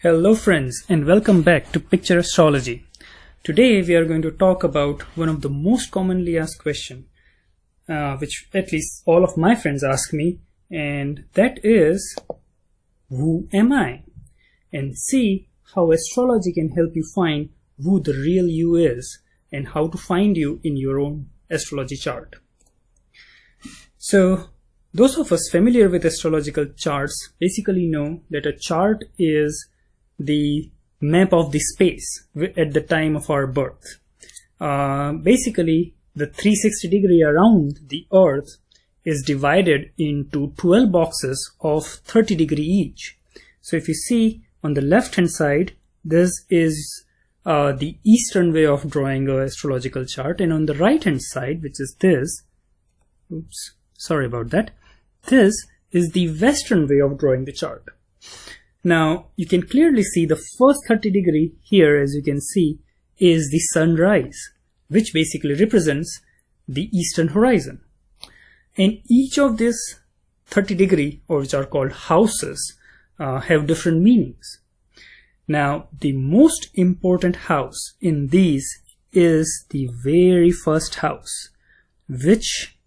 Hello friends and welcome back to Picture Astrology. Today we are going to talk about one of the most commonly asked questions, which at least all of my friends ask me, and that is, who am I? And see how astrology can help you find who the real you is and how to find you in your own astrology chart. So those of us familiar with astrological charts basically know that a chart is the map of the space at the time of our birth. Basically, the 360-degree around the Earth is divided into 12 boxes of 30 degree each. So if you see on the left hand side, this is the eastern way of drawing an astrological chart, and on the right hand side, which is this, this is the western way of drawing the chart. Now, you can clearly see the first 30 degree here, as you can see, is the sunrise, which basically represents the eastern horizon. And each of these 30 degree, or which are called houses, have different meanings. Now, the most important house in these is the very first house, which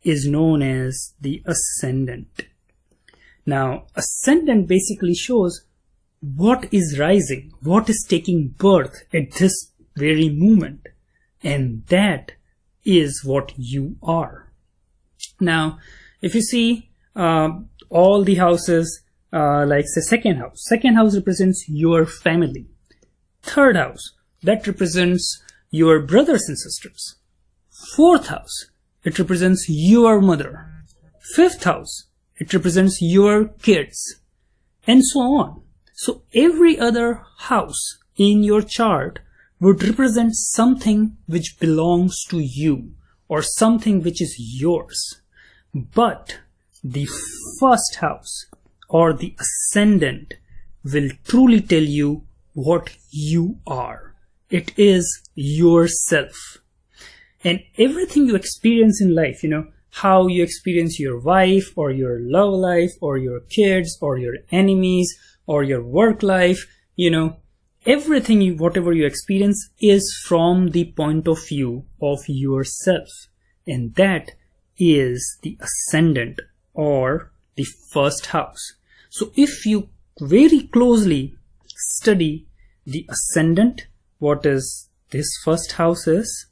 is known as the ascendant. Now, ascendant basically shows what is rising, what is taking birth at this very moment, and that is what you are. Now, if you see all the houses, like say second house represents your family. Third house, that represents your brothers and sisters. Fourth house, it represents your mother. Fifth house, it represents your kids, and so on. So every other house in your chart would represent something which belongs to you or something which is yours. But the first house or the ascendant will truly tell you what you are. It is yourself. And everything you experience in life, how you experience your wife or your love life or your kids or your enemies or your work life, everything, whatever you experience is from the point of view of yourself. And that is the ascendant or the first house. So if you very closely study the ascendant, what is this first house is,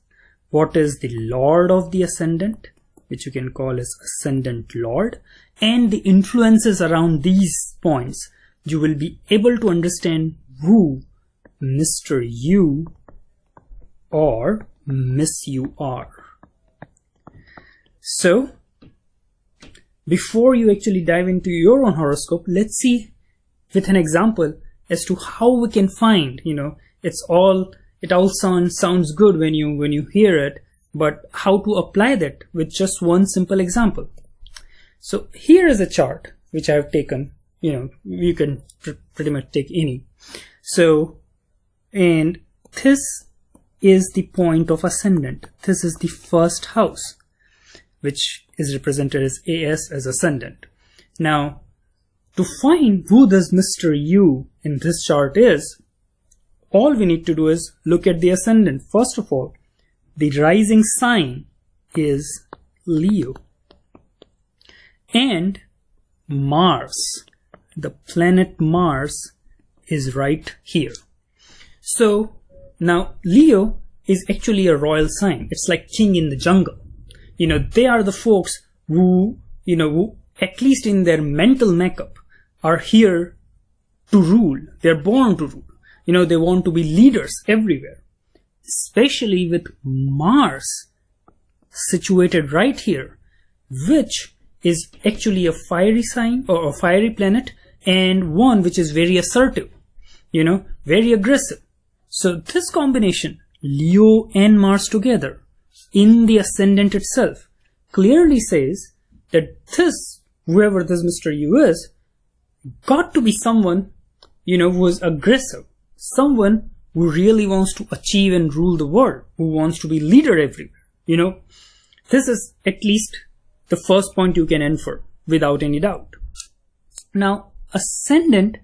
what is the lord of the ascendant, which you can call as ascendant lord, and the influences around these points, you will be able to understand who Mr. You or Miss You are. So, before you actually dive into your own horoscope, let's see with an example as to how we can find, it all sounds good when you hear it, but how to apply that with just one simple example. So here is a chart which I have taken, you can pretty much take any. So, and this is the point of ascendant. This is the first house, which is represented as AS as ascendant. Now, to find who this Mr. You in this chart is, all we need to do is look at the ascendant. First of all, the rising sign is Leo. And Mars, the planet Mars, is right here. So now Leo is actually a royal sign. It's like king in the jungle. They are the folks who, who at least in their mental makeup are here to rule. They're born to rule. They want to be leaders everywhere. Especially with Mars situated right here, which is actually a fiery sign or a fiery planet, and one which is very assertive, very aggressive. So this combination, Leo and Mars together in the ascendant itself, clearly says that whoever this Mr. You is, got to be someone, who is aggressive, someone who really wants to achieve and rule the world, who wants to be leader everywhere. This is at least the first point you can infer without any doubt. Now, ascendant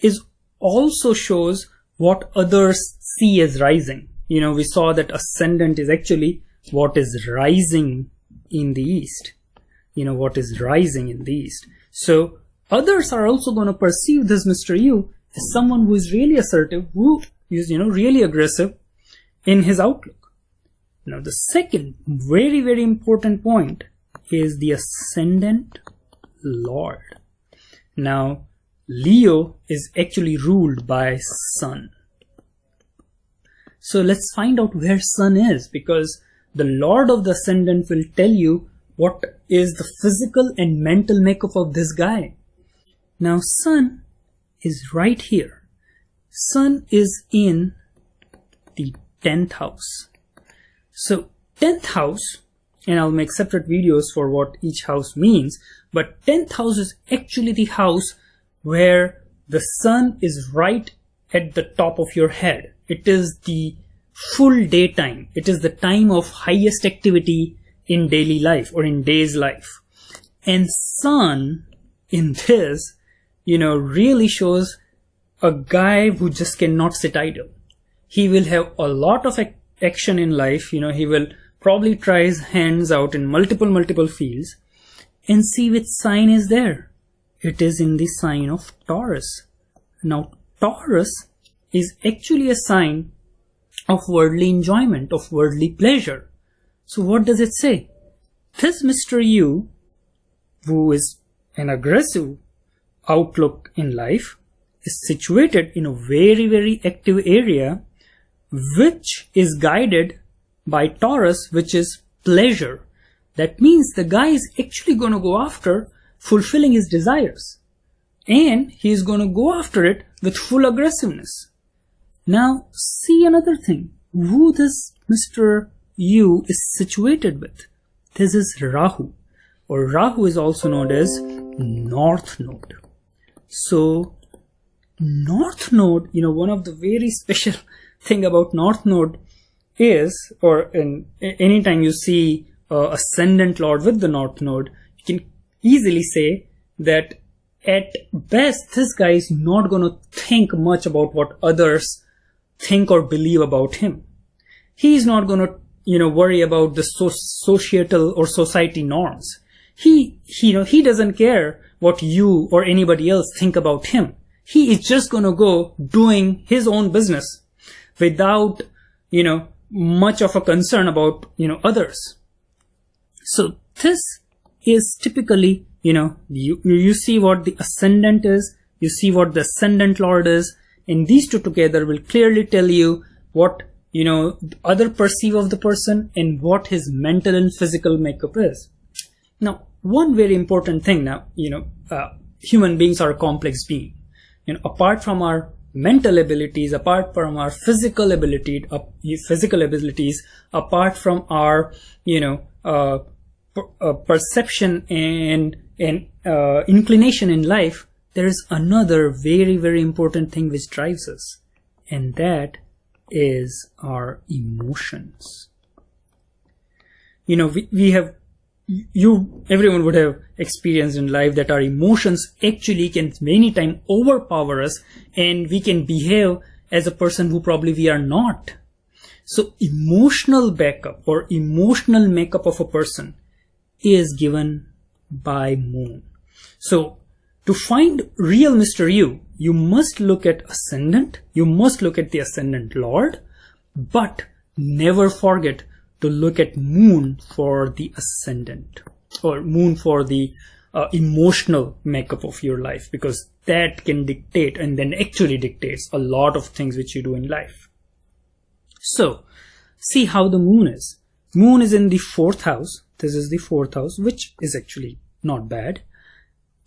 is also shows what others see as rising. We saw that ascendant is actually what is rising in the east. What is rising in the east. So others are also going to perceive this Mr. U as someone who is really assertive, who is, really aggressive in his outlook. Now, the second very, very important point is the ascendant lord. Now, Leo is actually ruled by Sun. So let's find out where Sun is, because the lord of the ascendant will tell you what is the physical and mental makeup of this guy. Now, Sun is right here. Sun is in the 10th house. So 10th house, and I'll make separate videos for what each house means, but 10th house is actually the house where the sun is right at the top of your head. It is the full daytime. It is the time of highest activity in daily life or in day's life. And sun in this, really shows a guy who just cannot sit idle. He will have a lot of action in life. He will probably try his hands out in multiple fields, and see which sign is there. It is in the sign of Taurus. Now, Taurus is actually a sign of worldly enjoyment, of worldly pleasure. So what does it say? This Mr. U, who is an aggressive outlook in life, is situated in a very, very active area, which is guided by Taurus, which is pleasure. That means the guy is actually going to go after fulfilling his desires. And he is going to go after it with full aggressiveness. Now, see another thing. Who this Mr. U is situated with? This is Rahu. Or Rahu is also known as North Node. So, North Node, one of the very special thing about North Node is, or anytime you see ascendant lord with the North Node, you can easily say that at best this guy is not going to think much about what others think or believe about him. He is not going to worry about the societal or society norms. He doesn't care what you or anybody else think about him. He is just going to go doing his own business without much of a concern about others. So this is typically you see what the ascendant is, you see what the ascendant lord is, and these two together will clearly tell you what other perceive of the person and what his mental and physical makeup is. Now, one very important thing now, human beings are a complex being. Apart from our mental abilities, apart from our physical abilities, apart from our perception and inclination in life, there is another very, very important thing which drives us, and that is our emotions. Everyone would have experienced in life that our emotions actually can many times overpower us, and we can behave as a person who probably we are not. So emotional backup or emotional makeup of a person is given by moon. So to find real Mr. U, you must look at ascendant, you must look at the ascendant lord, but never forget to look at moon for the ascendant, or moon for the emotional makeup of your life, because that can dictate and then actually dictates a lot of things which you do in life. So see how the moon is. Moon is in the 4th house. This is the 4th house, which is actually not bad.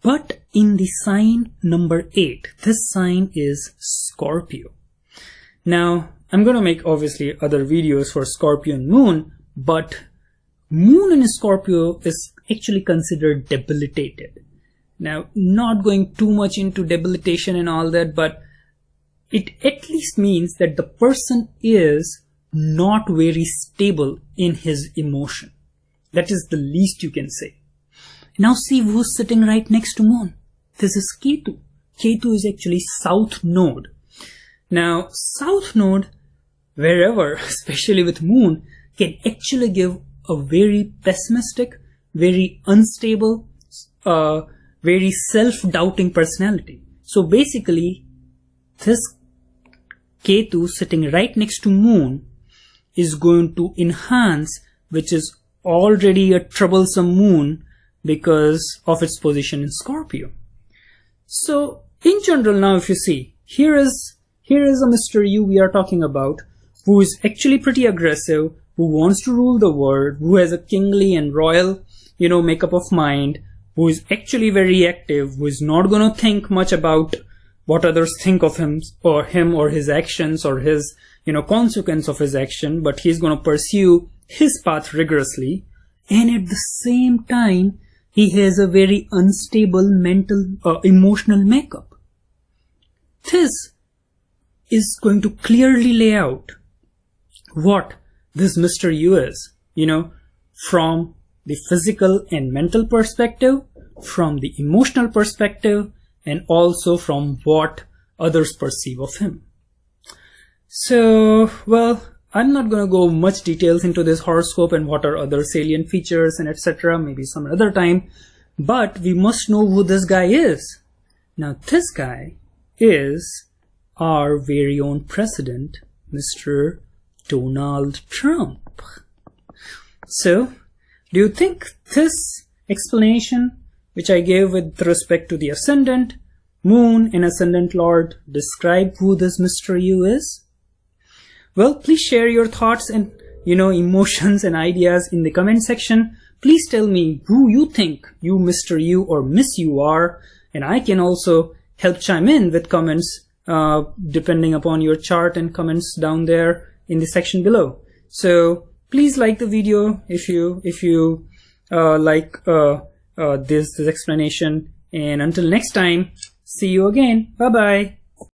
But in the sign number 8, this sign is Scorpio. Now, I'm going to make obviously other videos for Scorpio and Moon, but Moon in Scorpio is actually considered debilitated. Now, not going too much into debilitation and all that, but it at least means that the person is not very stable in his emotion. That is the least you can say. Now see who's sitting right next to Moon. This is Ketu. Ketu is actually south node. Now, south node, wherever, especially with moon, can actually give a very pessimistic, very unstable, very self-doubting personality. So basically, this Ketu sitting right next to moon is going to enhance, which is already a troublesome moon because of its position in Scorpio. So in general, now if you see, here is a Mr. U we are talking about, who is actually pretty aggressive, who wants to rule the world, who has a kingly and royal, makeup of mind, who is actually very active, who is not going to think much about what others think of him or his actions or his, consequence of his action, but he's going to pursue his path rigorously. And at the same time, he has a very unstable mental, emotional makeup. This is going to clearly lay out what this Mr. U is, from the physical and mental perspective, from the emotional perspective, and also from what others perceive of him. So, well, I'm not going to go much details into this horoscope and what are other salient features and etc. Maybe some other time. But we must know who this guy is. Now, this guy is our very own president, Mr. Donald Trump. So, do you think this explanation, which I gave with respect to the ascendant, moon, and ascendant lord, describe who this Mr. U is? Well, please share your thoughts and, emotions and ideas in the comment section. Please tell me who you think you, Mr. U or Miss U are, and I can also help chime in with comments depending upon your chart and comments down there in the section below. So please like the video if you like this explanation, and until next time, see you again. Bye bye.